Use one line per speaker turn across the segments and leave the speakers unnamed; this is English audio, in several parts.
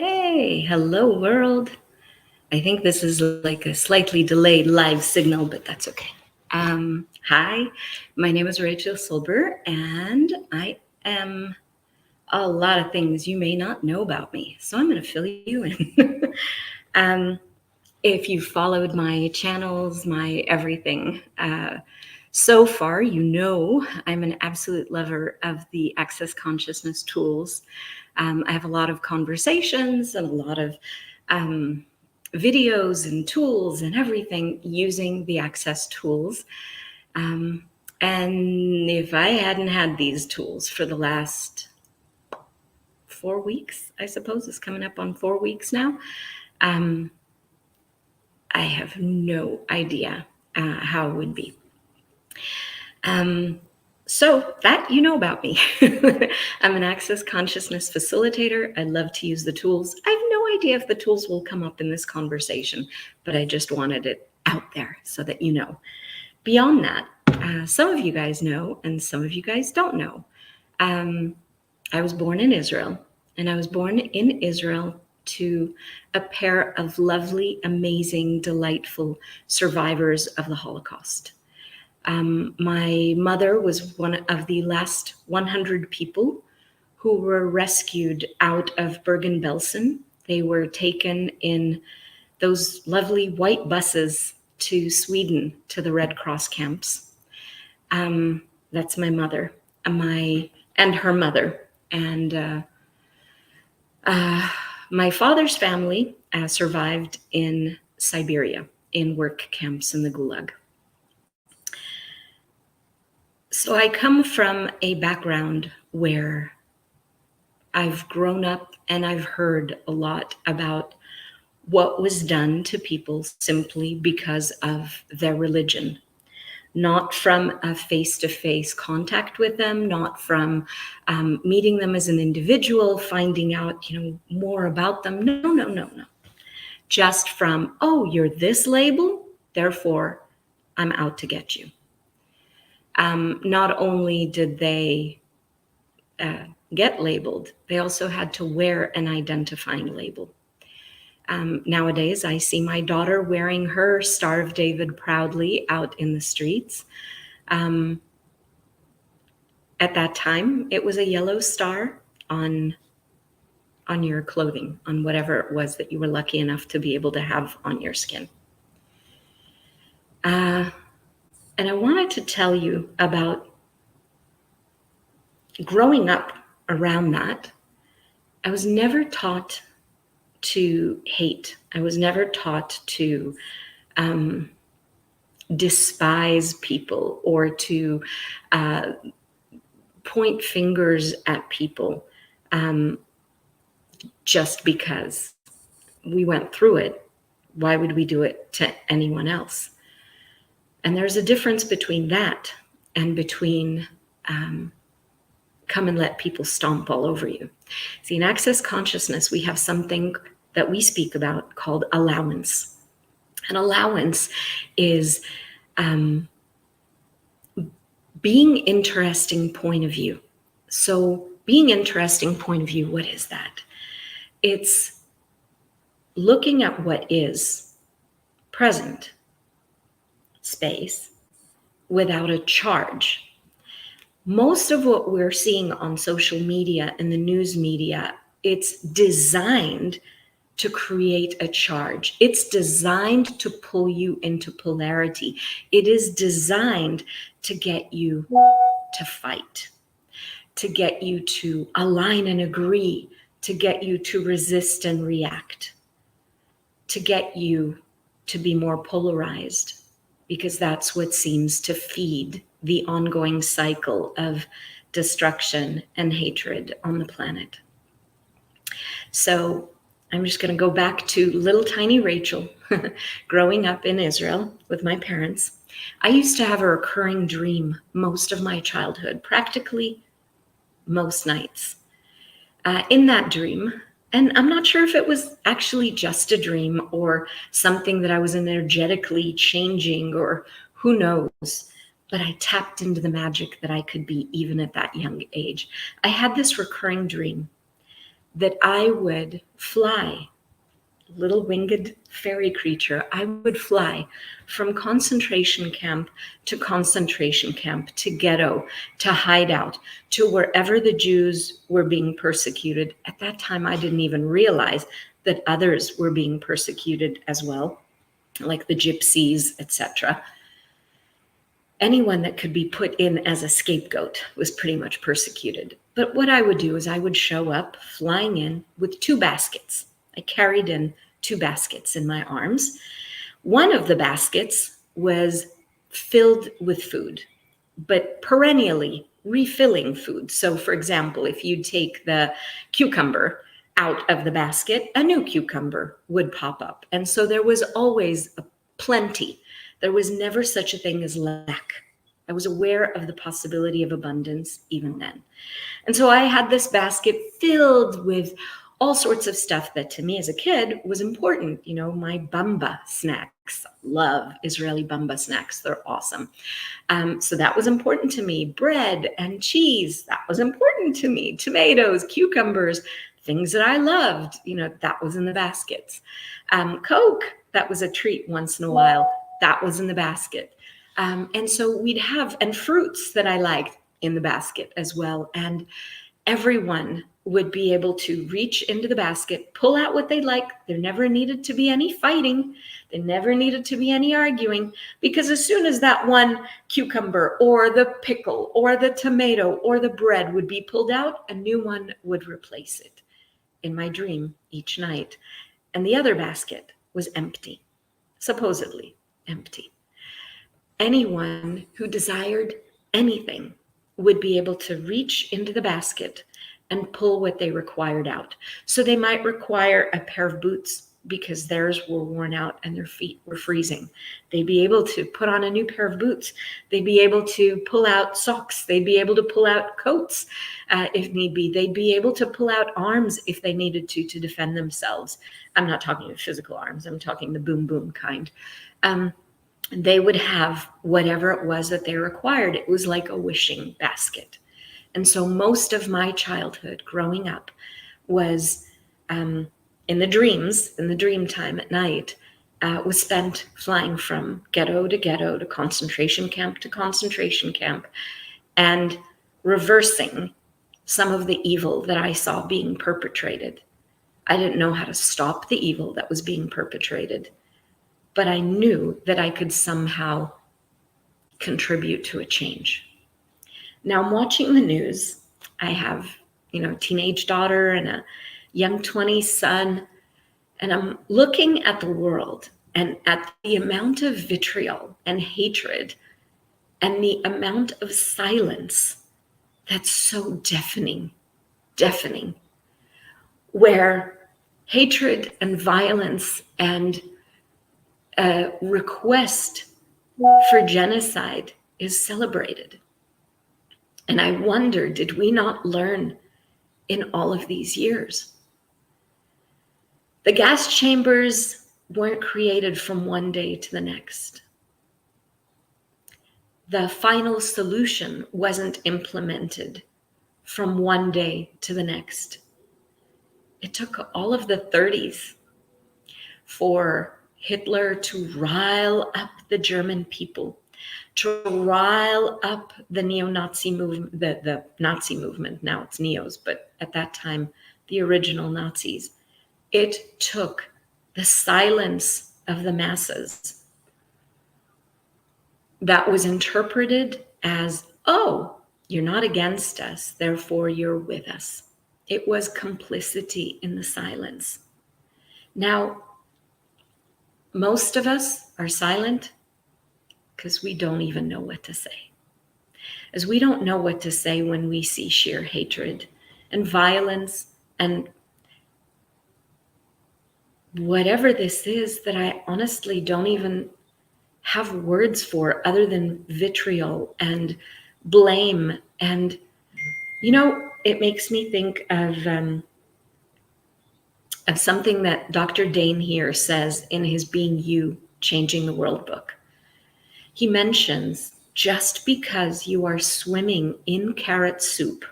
Hey, hello world. I think this is like a slightly delayed live signal, but that's okay. Hi, my name is Rachel Silber, and I am a lot of things you may not know about me. So I'm going to fill you in. um, if you've followed my channels, my everything, so far, you know I'm an absolute lover of the access consciousness tools. I have a lot of conversations and a lot of videos and tools and everything using the access tools. And if I hadn't had these tools for the last 4 weeks, I suppose it's coming up on 4 weeks now, I have no idea how it would be. So that you know about me. I'm an access consciousness facilitator. I love to use the tools. I have no idea if the tools will come up in this conversation, but I just wanted it out there so that you know. Beyond that, some of you guys know and some of you guys don't know. I was born in Israel, and I was born in Israel to a pair of lovely, amazing, delightful survivors of the Holocaust. My mother was one of the last 100 people who were rescued out of Bergen-Belsen. They were taken in those lovely white buses to Sweden, to the Red Cross camps. That's my mother, and her mother. And my father's family survived in Siberia, in work camps in the Gulag. So I come from a background where I've grown up and I've heard a lot about what was done to people simply because of their religion, not from a face-to-face contact with them, not from meeting them as an individual, finding out, more about them. No. Just from, oh, you're this label, therefore I'm out to get you. Not only did they get labeled, they also had to wear an identifying label. Nowadays, I see my daughter wearing her Star of David proudly out in the streets. At that time, it was a yellow star on your clothing, on whatever it was that you were lucky enough to be able to have on your skin. And I wanted to tell you about growing up around that. I was never taught to hate. I was never taught to despise people or to point fingers at people just because we went through it. Why would we do it to anyone else? And there's a difference between that and between come and let people stomp all over you. See, in access consciousness, we have something that we speak about called allowance. An allowance is being interesting point of view. So being interesting point of view, what is that? It's looking at what is present space without a charge. Most of what we're seeing on social media and the news media, it's designed to create a charge. It's designed to pull you into polarity. It is designed to get you to fight, to get you to align and agree, to get you to resist and react, to get you to be more polarized, because that's what seems to feed the ongoing cycle of destruction and hatred on the planet. So I'm just going to go back to little tiny Rachel growing up in Israel with my parents. I used to have a recurring dream most of my childhood, practically most nights. In that dream, and I'm not sure if it was actually just a dream or something that I was energetically changing or who knows, but I tapped into the magic that I could be even at that young age. I had this recurring dream that I would fly, little winged fairy creature, I would fly from concentration camp to concentration camp, to ghetto, to hideout, to wherever the Jews were being persecuted. At that time, I didn't even realize that others were being persecuted as well, like the gypsies, etc. Anyone that could be put in as a scapegoat was pretty much persecuted. But what I would do is I would show up flying in with 2 baskets. I carried in 2 baskets in my arms. One of the baskets was filled with food, but perennially refilling food. So for example, if you take the cucumber out of the basket, a new cucumber would pop up. And so there was always plenty. There was never such a thing as lack. I was aware of the possibility of abundance even then. And so I had this basket filled with all sorts of stuff that to me as a kid was important. You know, my bamba snacks. Love Israeli bamba snacks. They're awesome. So that was important to me. Bread and cheese, that was important to me. Tomatoes, cucumbers, things that I loved, you know, that was in the baskets. Coke, that was a treat once in a while. That was in the basket. And so we'd have, and fruits that I liked in the basket as well. And everyone would be able to reach into the basket, pull out what they like. There never needed to be any fighting. There never needed to be any arguing, because as soon as that one cucumber or the pickle or the tomato or the bread would be pulled out, a new one would replace it in my dream each night. And the other basket was empty, supposedly empty. Anyone who desired anything would be able to reach into the basket and pull what they required out. So they might require a pair of boots because theirs were worn out and their feet were freezing. They'd be able to put on a new pair of boots. They'd be able to pull out socks. They'd be able to pull out coats if need be. They'd be able to pull out arms if they needed to defend themselves. I'm not talking of physical arms. I'm talking the boom boom kind. They would have whatever it was that they required. It was like a wishing basket. And so most of my childhood growing up was in the dreams, in the dream time at night, was spent flying from ghetto to concentration camp to concentration camp, and reversing some of the evil that I saw being perpetrated. I didn't know how to stop the evil that was being perpetrated, but I knew that I could somehow contribute to a change. Now I'm watching the news. I have, a teenage daughter and a young 20s son, and I'm looking at the world and at the amount of vitriol and hatred and the amount of silence that's so deafening, where hatred and violence and a request for genocide is celebrated. And I wonder, did we not learn in all of these years? The gas chambers weren't created from one day to the next. The final solution wasn't implemented from one day to the next. It took all of the 30s for Hitler to rile up the German people, to rile up the neo-Nazi movement, the Nazi movement. Now it's neos, but at that time, the original Nazis. It took the silence of the masses that was interpreted as, oh, you're not against us, therefore you're with us. It was complicity in the silence. Now, most of us are silent because we don't even know what to say. As we don't know what to say when we see sheer hatred and violence and whatever this is that I honestly don't even have words for other than vitriol and blame. And, it makes me think of something that Dr. Dane here says in his Being You, Changing the World book. He mentions, just because you are swimming in carrot soup,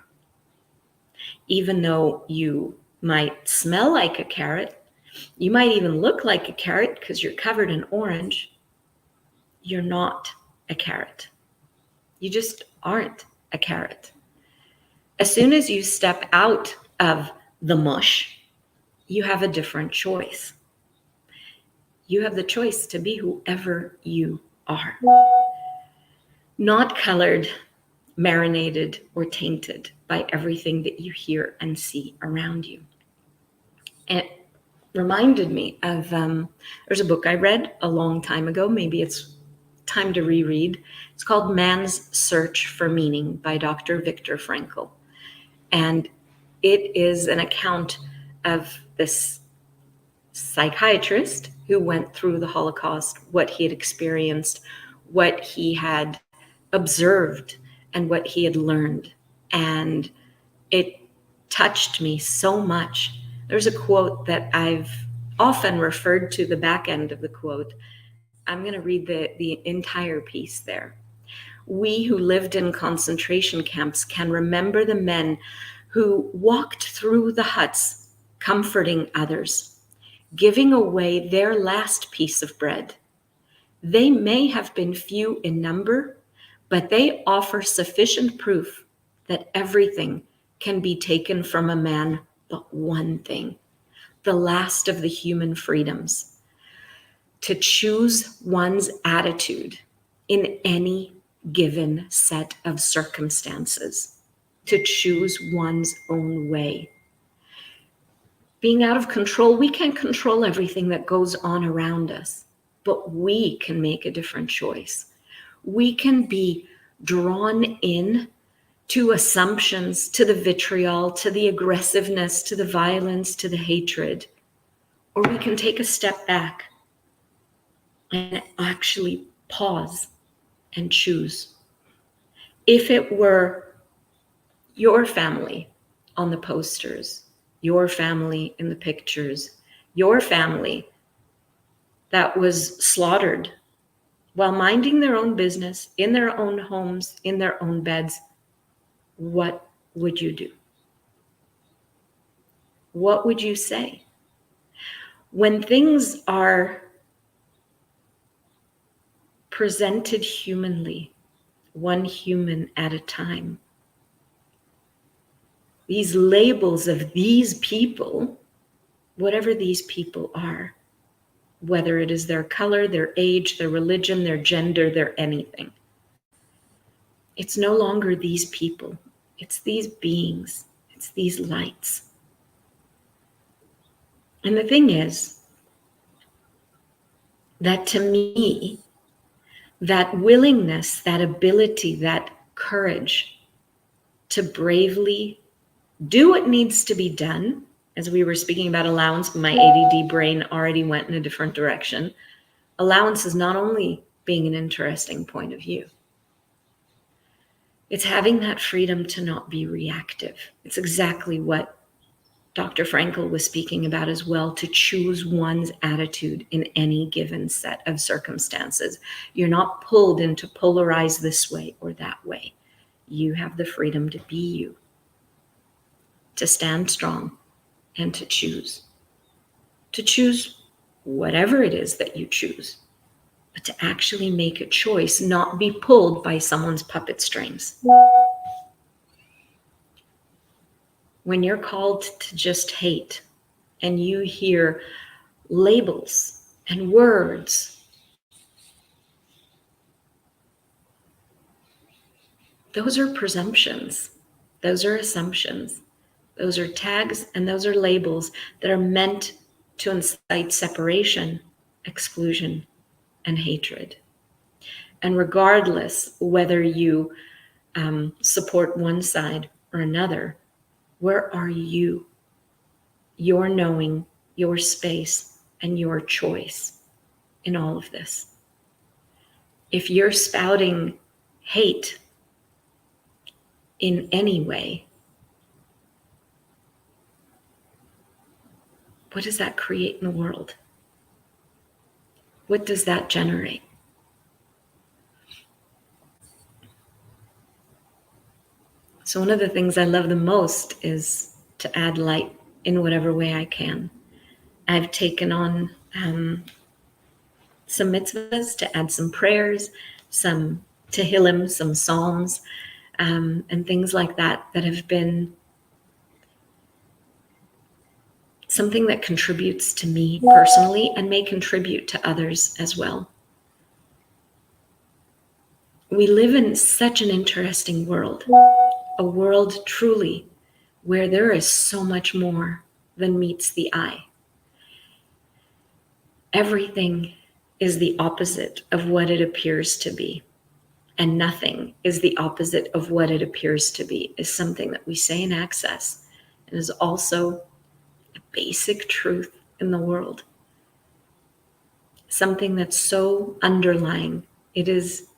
even though you might smell like a carrot. You might even look like a carrot because you're covered in orange. You're not a carrot. You just aren't a carrot. As soon as you step out of the mush, you have a different choice. You have the choice to be whoever you are, not colored, marinated, or tainted by everything that you hear and see around you. And it reminded me of, there's a book I read a long time ago. Maybe it's time to reread. It's called Man's Search for Meaning by Dr. Viktor Frankl. And it is an account of this psychiatrist who went through the Holocaust, what he had experienced, what he had observed, and what he had learned. And it touched me so much. There's a quote that I've often referred to, the back end of the quote. I'm going to read the entire piece there. We who lived in concentration camps can remember the men who walked through the huts, comforting others, giving away their last piece of bread. They may have been few in number, but they offer sufficient proof that everything can be taken from a man but one thing, the last of the human freedoms: to choose one's attitude in any given set of circumstances, to choose one's own way. Being out of control, we can't control everything that goes on around us, but we can make a different choice. We can be drawn in to assumptions, to the vitriol, to the aggressiveness, to the violence, to the hatred, or we can take a step back and actually pause and choose. If it were your family on the posters, your family in the pictures, your family that was slaughtered while minding their own business, in their own homes, in their own beds, what would you do? What would you say? When things are presented humanly, one human at a time, these labels of these people, whatever these people are, whether it is their color, their age, their religion, their gender, their anything, it's no longer these people. It's these beings. It's these lights. And the thing is that, to me, that willingness, that ability, that courage to bravely do what needs to be done, as we were speaking about allowance, my ADD brain already went in a different direction. Allowance is not only being an interesting point of view, it's having that freedom to not be reactive. It's exactly what Dr. Frankl was speaking about as well, to choose one's attitude in any given set of circumstances. You're not pulled into polarize this way or that way. You have the freedom to be you, to stand strong, and to choose whatever it is that you choose, but to actually make a choice, not be pulled by someone's puppet strings. When you're called to just hate and you hear labels and words, those are presumptions, those are assumptions, those are tags, and those are labels that are meant to incite separation, exclusion, and hatred. And regardless whether you support one side or another, where are you? Your knowing, your space, and your choice in all of this. If you're spouting hate in any way, what does that create in the world? What does that generate? So one of the things I love the most is to add light in whatever way I can. I've taken on some mitzvahs to add some prayers, some tehillim, some psalms, and things like that have been something that contributes to me personally and may contribute to others as well. We live in such an interesting world, a world truly where there is so much more than meets the eye. Everything is the opposite of what it appears to be, and nothing is the opposite of what it appears to be, is something that we say in Access and is also a basic truth in the world. Something that's so underlying. It is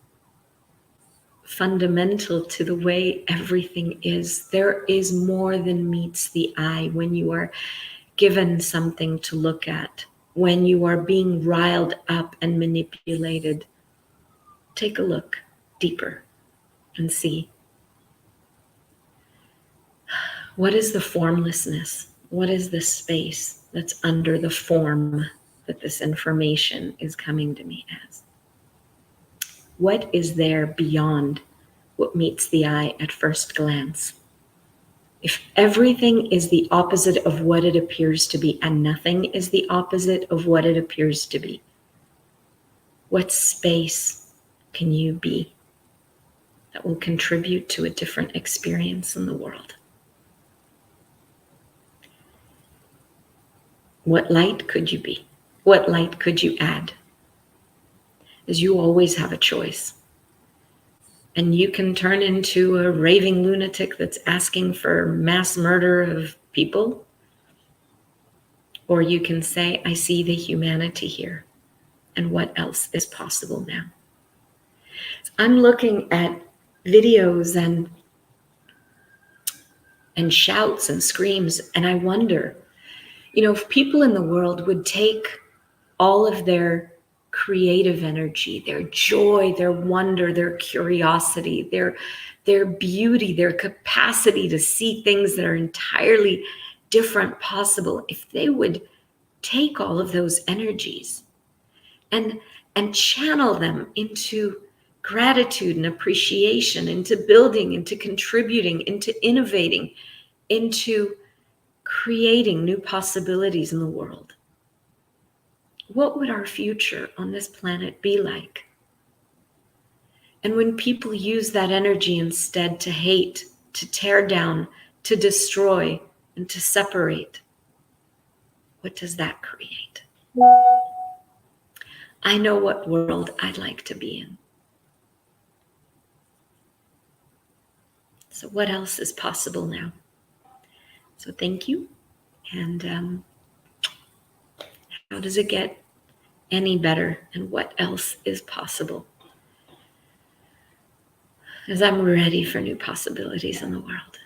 fundamental to the way everything is. There is more than meets the eye when you are given something to look at, when you are being riled up and manipulated. Take a look deeper and see. What is the formlessness? What is the space that's under the form that this information is coming to me as? What is there beyond what meets the eye at first glance? If everything is the opposite of what it appears to be, and nothing is the opposite of what it appears to be, what space can you be that will contribute to a different experience in the world? What light could you be? What light could you add? As you always have a choice. And you can turn into a raving lunatic that's asking for mass murder of people. Or you can say, I see the humanity here. And what else is possible now? So I'm looking at videos and shouts and screams, and I wonder, if people in the world would take all of their creative energy, their joy, their wonder, their curiosity, their beauty, their capacity to see things that are entirely different possible, if they would take all of those energies and channel them into gratitude and appreciation, into building, into contributing, into innovating, into creating new possibilities in the world, what would our future on this planet be like? And when people use that energy instead to hate, to tear down, to destroy, and to separate, what does that create? I know what world I'd like to be in. So what else is possible now? So thank you. And how does it get any better? And what else is possible? As I'm ready for new possibilities in the world.